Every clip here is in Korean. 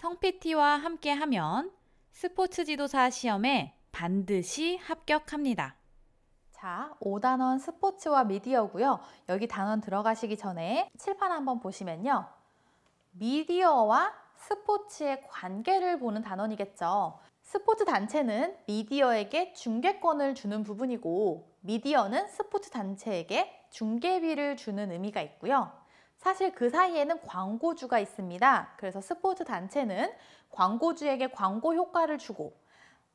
성 PT와 함께하면 스포츠 지도사 시험에 반드시 합격합니다. 자, 5단원 스포츠와 미디어고요. 여기 단원 들어가시기 전에 칠판 한번 보시면요. 미디어와 스포츠의 관계를 보는 단원이겠죠. 스포츠 단체는 미디어에게 중계권을 주는 부분이고 미디어는 스포츠 단체에게 중계비를 주는 의미가 있고요. 사실 그 사이에는 광고주가 있습니다. 그래서 스포츠 단체는 광고주에게 광고 효과를 주고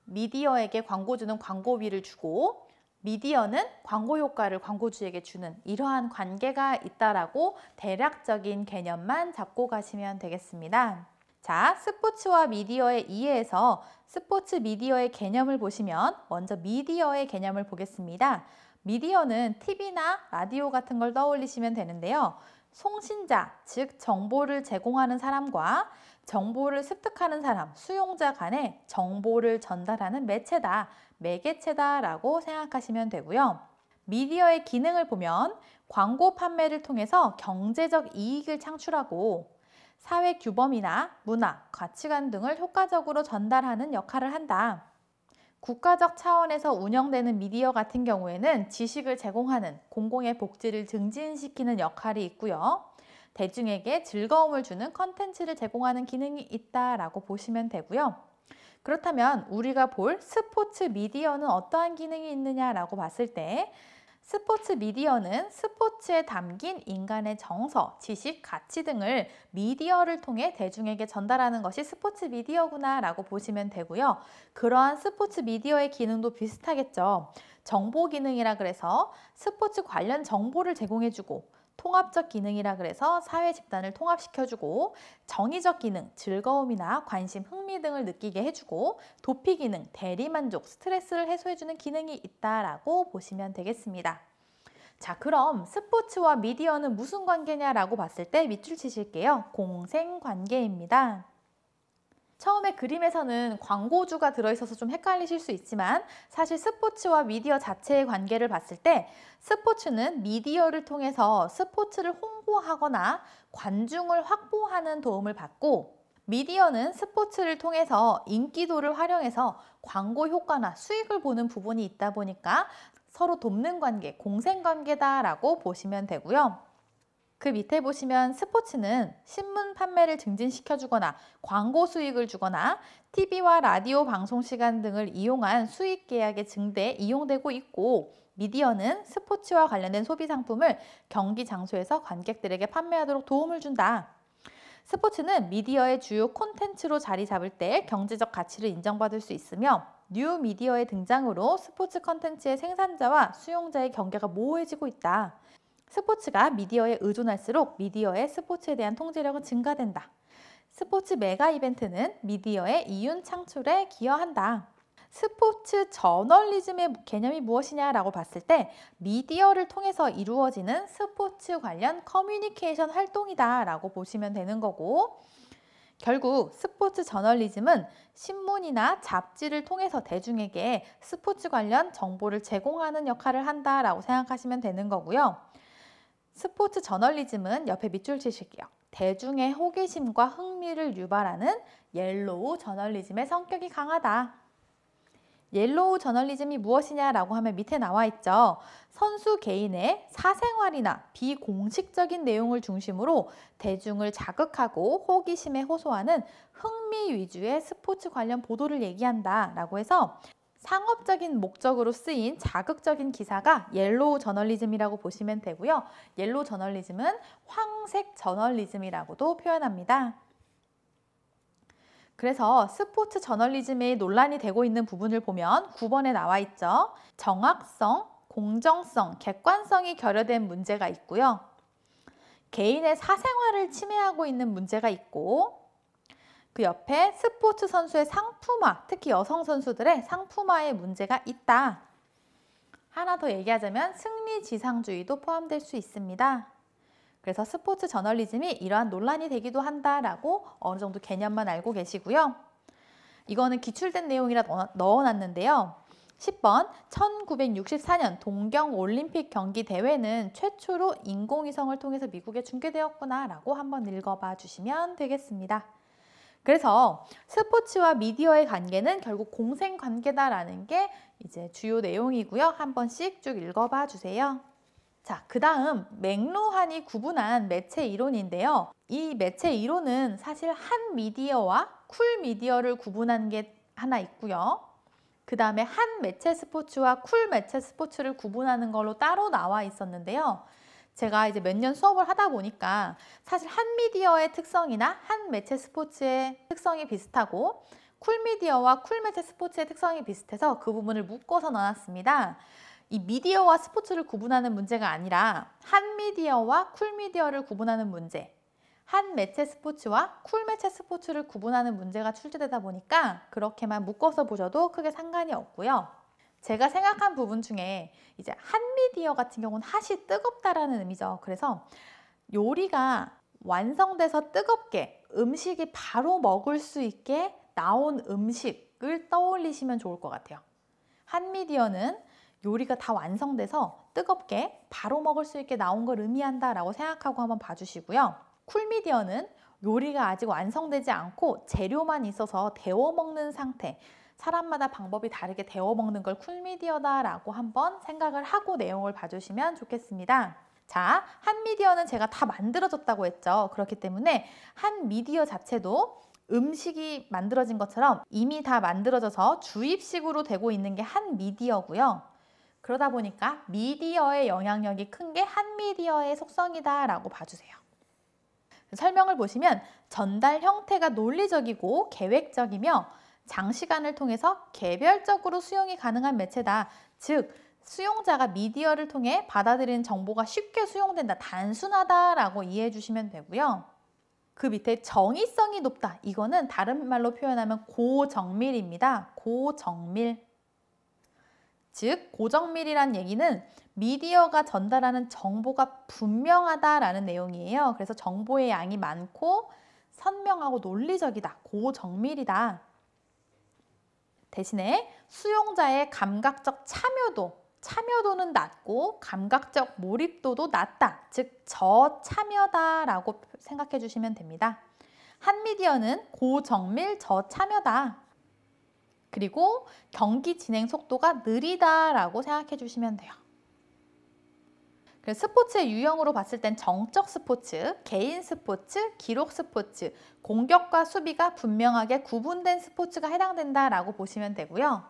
미디어에게 광고주는 광고비를 주고 미디어는 광고 효과를 광고주에게 주는 이러한 관계가 있다라고 대략적인 개념만 잡고 가시면 되겠습니다. 자, 스포츠와 미디어의 이해에서 스포츠 미디어의 개념을 보시면 먼저 미디어의 개념을 보겠습니다. 미디어는 TV나 라디오 같은 걸 떠올리시면 되는데요. 송신자, 즉 정보를 제공하는 사람과 정보를 습득하는 사람, 수용자 간에 정보를 전달하는 매체다, 매개체다라고 생각하시면 되고요. 미디어의 기능을 보면 광고 판매를 통해서 경제적 이익을 창출하고 사회 규범이나 문화, 가치관 등을 효과적으로 전달하는 역할을 한다. 국가적 차원에서 운영되는 미디어 같은 경우에는 지식을 제공하는 공공의 복지를 증진시키는 역할이 있고요. 대중에게 즐거움을 주는 컨텐츠를 제공하는 기능이 있다라고 보시면 되고요. 그렇다면 우리가 볼 스포츠 미디어는 어떠한 기능이 있느냐라고 봤을 때 스포츠 미디어는 스포츠에 담긴 인간의 정서, 지식, 가치 등을 미디어를 통해 대중에게 전달하는 것이 스포츠 미디어구나 라고 보시면 되고요. 그러한 스포츠 미디어의 기능도 비슷하겠죠. 정보 기능이라 그래서 스포츠 관련 정보를 제공해주고 통합적 기능이라 그래서 사회 집단을 통합시켜주고 정의적 기능, 즐거움이나 관심, 흥미 등을 느끼게 해주고 도피 기능, 대리만족, 스트레스를 해소해주는 기능이 있다라고 보시면 되겠습니다. 자, 그럼 스포츠와 미디어는 무슨 관계냐라고 봤을 때 밑줄 치실게요. 공생관계입니다. 처음에 그림에서는 광고주가 들어있어서 좀 헷갈리실 수 있지만 사실 스포츠와 미디어 자체의 관계를 봤을 때 스포츠는 미디어를 통해서 스포츠를 홍보하거나 관중을 확보하는 도움을 받고 미디어는 스포츠를 통해서 인기도를 활용해서 광고 효과나 수익을 보는 부분이 있다 보니까 서로 돕는 관계, 공생관계다라고 보시면 되고요. 그 밑에 보시면 스포츠는 신문 판매를 증진시켜주거나 광고 수익을 주거나 TV와 라디오 방송 시간 등을 이용한 수익 계약의 증대에 이용되고 있고 미디어는 스포츠와 관련된 소비 상품을 경기 장소에서 관객들에게 판매하도록 도움을 준다. 스포츠는 미디어의 주요 콘텐츠로 자리 잡을 때 경제적 가치를 인정받을 수 있으며 뉴 미디어의 등장으로 스포츠 콘텐츠의 생산자와 수용자의 경계가 모호해지고 있다. 스포츠가 미디어에 의존할수록 미디어의 스포츠에 대한 통제력은 증가된다. 스포츠 메가 이벤트는 미디어의 이윤 창출에 기여한다. 스포츠 저널리즘의 개념이 무엇이냐라고 봤을 때 미디어를 통해서 이루어지는 스포츠 관련 커뮤니케이션 활동이다라고 보시면 되는 거고 결국 스포츠 저널리즘은 신문이나 잡지를 통해서 대중에게 스포츠 관련 정보를 제공하는 역할을 한다라고 생각하시면 되는 거고요. 스포츠 저널리즘은 옆에 밑줄 치실게요. 대중의 호기심과 흥미를 유발하는 옐로우 저널리즘의 성격이 강하다. 옐로우 저널리즘이 무엇이냐라고 하면 밑에 나와 있죠. 선수 개인의 사생활이나 비공식적인 내용을 중심으로 대중을 자극하고 호기심에 호소하는 흥미 위주의 스포츠 관련 보도를 얘기한다 라고 해서 상업적인 목적으로 쓰인 자극적인 기사가 옐로우 저널리즘이라고 보시면 되고요. 옐로우 저널리즘은 황색 저널리즘이라고도 표현합니다. 그래서 스포츠 저널리즘에 논란이 되고 있는 부분을 보면 9번에 나와 있죠. 정확성, 공정성, 객관성이 결여된 문제가 있고요. 개인의 사생활을 침해하고 있는 문제가 있고 그 옆에 스포츠 선수의 상품화, 특히 여성 선수들의 상품화의 문제가 있다. 하나 더 얘기하자면 승리지상주의도 포함될 수 있습니다. 그래서 스포츠 저널리즘이 이러한 논란이 되기도 한다라고 어느 정도 개념만 알고 계시고요. 이거는 기출된 내용이라 넣어놨는데요. 10번 1964년 동경올림픽 경기 대회는 최초로 인공위성을 통해서 미국에 중계되었구나 라고 한번 읽어봐 주시면 되겠습니다. 그래서 스포츠와 미디어의 관계는 결국 공생관계다라는 게 이제 주요 내용이고요. 한 번씩 쭉 읽어봐 주세요. 자, 그 다음 맥루한이 구분한 매체 이론인데요. 이 매체 이론은 사실 한 미디어와 쿨 미디어를 구분한 게 하나 있고요. 그 다음에 한 매체 스포츠와 쿨 매체 스포츠를 구분하는 걸로 따로 나와 있었는데요. 제가 이제 몇 년 수업을 하다 보니까 사실 한 미디어의 특성이나 한 매체 스포츠의 특성이 비슷하고 쿨 미디어와 쿨 매체 스포츠의 특성이 비슷해서 그 부분을 묶어서 넣어놨습니다. 이 미디어와 스포츠를 구분하는 문제가 아니라 한 미디어와 쿨 미디어를 구분하는 문제, 한 매체 스포츠와 쿨 매체 스포츠를 구분하는 문제가 출제되다 보니까 그렇게만 묶어서 보셔도 크게 상관이 없고요. 제가 생각한 부분 중에 이제 한 미디어 같은 경우는 핫이 뜨겁다라는 의미죠. 그래서 요리가 완성돼서 뜨겁게 음식이 바로 먹을 수 있게 나온 음식을 떠올리시면 좋을 것 같아요. 한 미디어는 요리가 다 완성돼서 뜨겁게 바로 먹을 수 있게 나온 걸 의미한다라고 생각하고 한번 봐주시고요. 쿨 미디어는 요리가 아직 완성되지 않고 재료만 있어서 데워 먹는 상태, 사람마다 방법이 다르게 데워 먹는 걸 쿨 미디어다라고 한번 생각을 하고 내용을 봐주시면 좋겠습니다. 자, 한 미디어는 제가 다 만들어졌다고 했죠. 그렇기 때문에 한 미디어 자체도 음식이 만들어진 것처럼 이미 다 만들어져서 주입식으로 되고 있는 게 한 미디어고요. 그러다 보니까 미디어의 영향력이 큰 게 한 미디어의 속성이다라고 봐주세요. 설명을 보시면 전달 형태가 논리적이고 계획적이며 장시간을 통해서 개별적으로 수용이 가능한 매체다. 즉, 수용자가 미디어를 통해 받아들이는 정보가 쉽게 수용된다. 단순하다라고 이해해 주시면 되고요. 그 밑에 정의성이 높다. 이거는 다른 말로 표현하면 고정밀입니다. 고정밀. 즉, 고정밀이란 얘기는 미디어가 전달하는 정보가 분명하다라는 내용이에요. 그래서 정보의 양이 많고 선명하고 논리적이다. 고정밀이다. 대신에 수용자의 감각적 참여도는 낮고 감각적 몰입도도 낮다. 즉, 저참여다라고 생각해 주시면 됩니다. 한 미디어는 고정밀 저참여다. 그리고 경기 진행 속도가 느리다라고 생각해 주시면 돼요. 스포츠의 유형으로 봤을 땐 정적 스포츠, 개인 스포츠, 기록 스포츠, 공격과 수비가 분명하게 구분된 스포츠가 해당된다라고 보시면 되고요.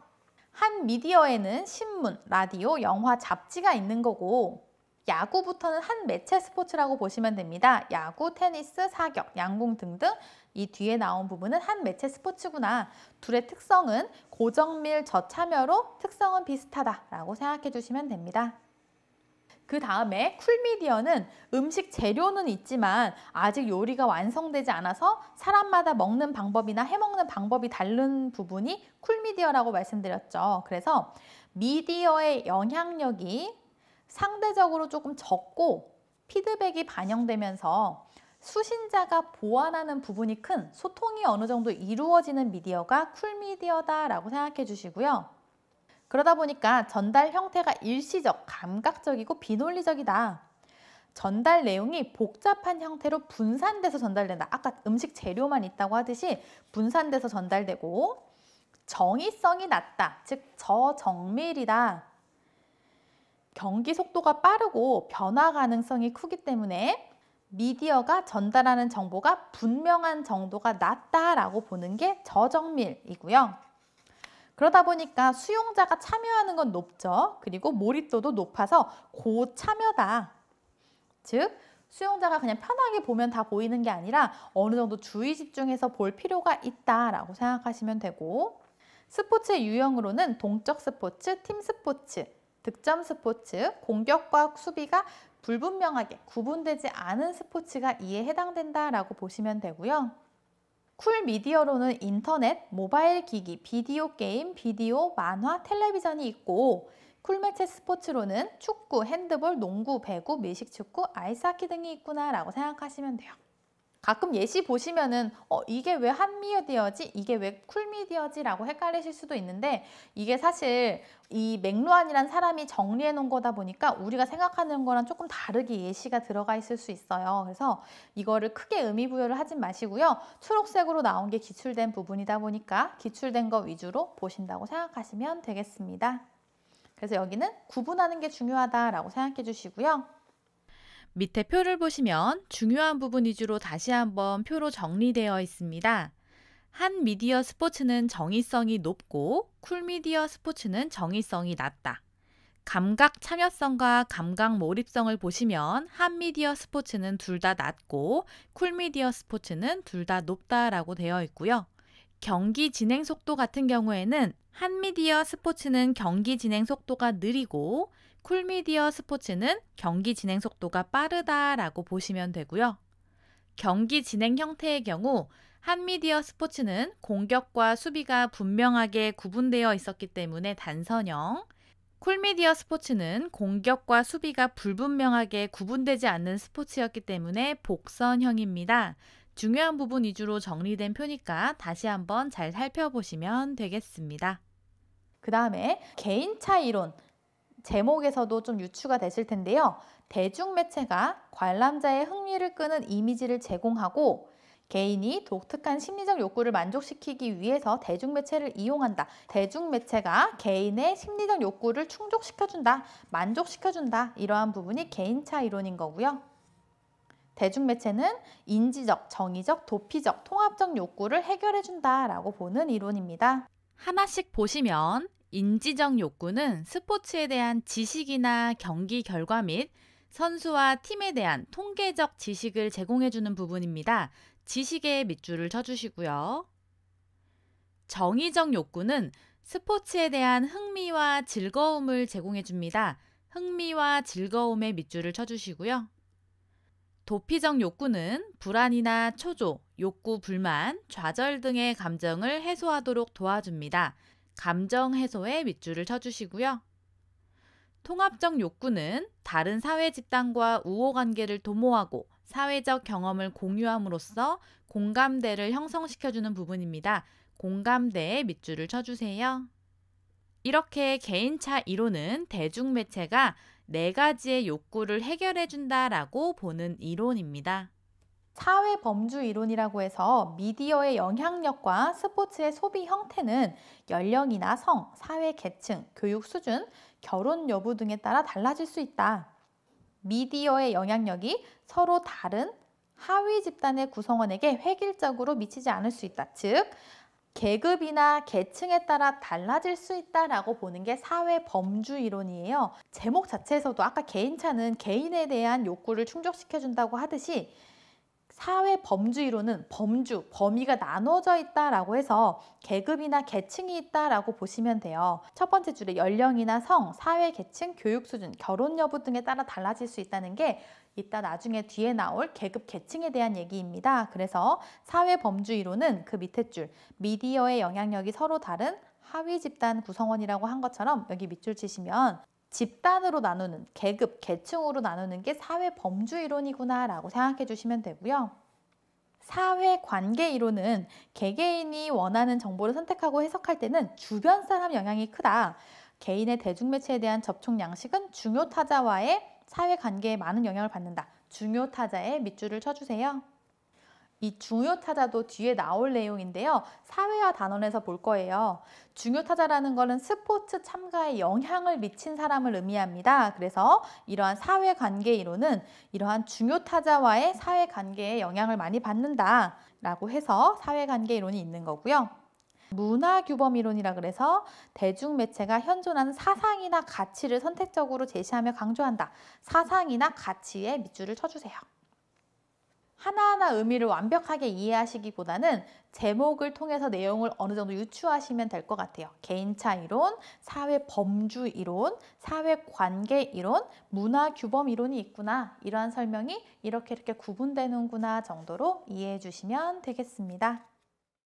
한 미디어에는 신문, 라디오, 영화, 잡지가 있는 거고 야구부터는 한 매체 스포츠라고 보시면 됩니다. 야구, 테니스, 사격, 양궁 등등 이 뒤에 나온 부분은 한 매체 스포츠구나. 둘의 특성은 고정밀 저참여로 특성은 비슷하다라고 생각해 주시면 됩니다. 그 다음에 쿨미디어는 음식 재료는 있지만 아직 요리가 완성되지 않아서 사람마다 먹는 방법이나 해먹는 방법이 다른 부분이 쿨미디어라고 말씀드렸죠. 그래서 미디어의 영향력이 상대적으로 조금 적고 피드백이 반영되면서 수신자가 보완하는 부분이 큰 소통이 어느 정도 이루어지는 미디어가 쿨미디어다라고 생각해 주시고요. 그러다 보니까 전달 형태가 일시적, 감각적이고 비논리적이다. 전달 내용이 복잡한 형태로 분산돼서 전달된다. 아까 음식 재료만 있다고 하듯이 분산돼서 전달되고 정의성이 낮다. 즉 저정밀이다. 경기 속도가 빠르고 변화 가능성이 크기 때문에 미디어가 전달하는 정보가 분명한 정도가 낮다라고 보는 게 저정밀이고요. 그러다 보니까 수용자가 참여하는 건 높죠. 그리고 몰입도도 높아서 고참여다. 즉, 수용자가 그냥 편하게 보면 다 보이는 게 아니라 어느 정도 주의 집중해서 볼 필요가 있다라고 생각하시면 되고 스포츠의 유형으로는 동적 스포츠, 팀 스포츠, 득점 스포츠, 공격과 수비가 불분명하게 구분되지 않은 스포츠가 이에 해당된다라고 보시면 되고요. 쿨 미디어로는 인터넷, 모바일 기기, 비디오 게임, 비디오, 만화, 텔레비전이 있고 쿨 매체 스포츠로는 축구, 핸드볼, 농구, 배구, 밀식축구, 아이스하키 등이 있구나 라고 생각하시면 돼요. 가끔 예시 보시면은 이게 왜 한미디어지? 이게 왜 쿨미디어지? 라고 헷갈리실 수도 있는데 이게 사실 이 맥루안이란 사람이 정리해 놓은 거다 보니까 우리가 생각하는 거랑 조금 다르게 예시가 들어가 있을 수 있어요. 그래서 이거를 크게 의미 부여를 하진 마시고요. 초록색으로 나온 게 기출된 부분이다 보니까 기출된 거 위주로 보신다고 생각하시면 되겠습니다. 그래서 여기는 구분하는 게 중요하다라고 생각해 주시고요. 밑에 표를 보시면 중요한 부분 위주로 다시 한번 표로 정리되어 있습니다. 한 미디어 스포츠는 정의성이 높고 쿨미디어 스포츠는 정의성이 낮다. 감각 참여성과 감각 몰입성을 보시면 한 미디어 스포츠는 둘 다 낮고 쿨미디어 스포츠는 둘 다 높다라고 되어 있고요. 경기 진행 속도 같은 경우에는 한 미디어 스포츠는 경기 진행 속도가 느리고 쿨미디어 스포츠는 경기 진행 속도가 빠르다라고 보시면 되고요. 경기 진행 형태의 경우 한 미디어 스포츠는 공격과 수비가 분명하게 구분되어 있었기 때문에 단선형, 쿨미디어 스포츠는 공격과 수비가 불분명하게 구분되지 않는 스포츠였기 때문에 복선형입니다. 중요한 부분 위주로 정리된 표니까 다시 한번 잘 살펴보시면 되겠습니다. 그 다음에 개인차 이론, 제목에서도 좀 유추가 되실 텐데요. 대중매체가 관람자의 흥미를 끄는 이미지를 제공하고 개인이 독특한 심리적 욕구를 만족시키기 위해서 대중매체를 이용한다. 대중매체가 개인의 심리적 욕구를 충족시켜준다, 만족시켜준다. 이러한 부분이 개인차 이론인 거고요. 대중매체는 인지적, 정의적, 도피적, 통합적 욕구를 해결해준다라고 보는 이론입니다. 하나씩 보시면 인지적 욕구는 스포츠에 대한 지식이나 경기 결과 및 선수와 팀에 대한 통계적 지식을 제공해주는 부분입니다. 지식에 밑줄을 쳐주시고요. 정의적 욕구는 스포츠에 대한 흥미와 즐거움을 제공해줍니다. 흥미와 즐거움에 밑줄을 쳐주시고요. 도피적 욕구는 불안이나 초조, 욕구, 불만, 좌절 등의 감정을 해소하도록 도와줍니다. 감정 해소에 밑줄을 쳐주시고요. 통합적 욕구는 다른 사회 집단과 우호관계를 도모하고 사회적 경험을 공유함으로써 공감대를 형성시켜주는 부분입니다. 공감대에 밑줄을 쳐주세요. 이렇게 개인차 이론은 대중매체가 4가지의 욕구를 해결해준다라고 보는 이론입니다. 사회범주 이론이라고 해서 미디어의 영향력과 스포츠의 소비 형태는 연령이나 성, 사회 계층, 교육 수준, 결혼 여부 등에 따라 달라질 수 있다. 미디어의 영향력이 서로 다른 하위 집단의 구성원에게 획일적으로 미치지 않을 수 있다. 즉, 계급이나 계층에 따라 달라질 수 있다라고 보는 게 사회범주 이론이에요. 제목 자체에서도 아까 개인차는 개인에 대한 욕구를 충족시켜준다고 하듯이 사회범주 이론은 범주, 범위가 나눠져 있다라고 해서 계급이나 계층이 있다라고 보시면 돼요. 첫 번째 줄에 연령이나 성, 사회 계층, 교육 수준, 결혼 여부 등에 따라 달라질 수 있다는 게 이따 나중에 뒤에 나올 계급 계층에 대한 얘기입니다. 그래서 사회범주 이론은 그 밑에 줄 미디어의 영향력이 서로 다른 하위 집단 구성원이라고 한 것처럼 여기 밑줄 치시면 집단으로 나누는, 계급, 계층으로 나누는 게 사회범주 이론이구나 라고 생각해 주시면 되고요. 사회관계 이론은 개개인이 원하는 정보를 선택하고 해석할 때는 주변 사람 영향이 크다. 개인의 대중매체에 대한 접촉 양식은 중요 타자와의 사회관계에 많은 영향을 받는다. 중요 타자에 밑줄을 쳐주세요. 이 중요 타자도 뒤에 나올 내용인데요. 사회화 단원에서 볼 거예요. 중요 타자라는 것은 스포츠 참가에 영향을 미친 사람을 의미합니다. 그래서 이러한 사회관계 이론은 이러한 중요 타자와의 사회관계에 영향을 많이 받는다 라고 해서 사회관계 이론이 있는 거고요. 문화규범 이론이라 그래서 대중매체가 현존하는 사상이나 가치를 선택적으로 제시하며 강조한다. 사상이나 가치에 밑줄을 쳐주세요. 하나하나 의미를 완벽하게 이해하시기보다는 제목을 통해서 내용을 어느 정도 유추하시면 될 것 같아요. 개인차 이론, 사회범주 이론, 사회관계 이론, 문화규범 이론이 있구나. 이러한 설명이 이렇게 구분되는구나 정도로 이해해 주시면 되겠습니다.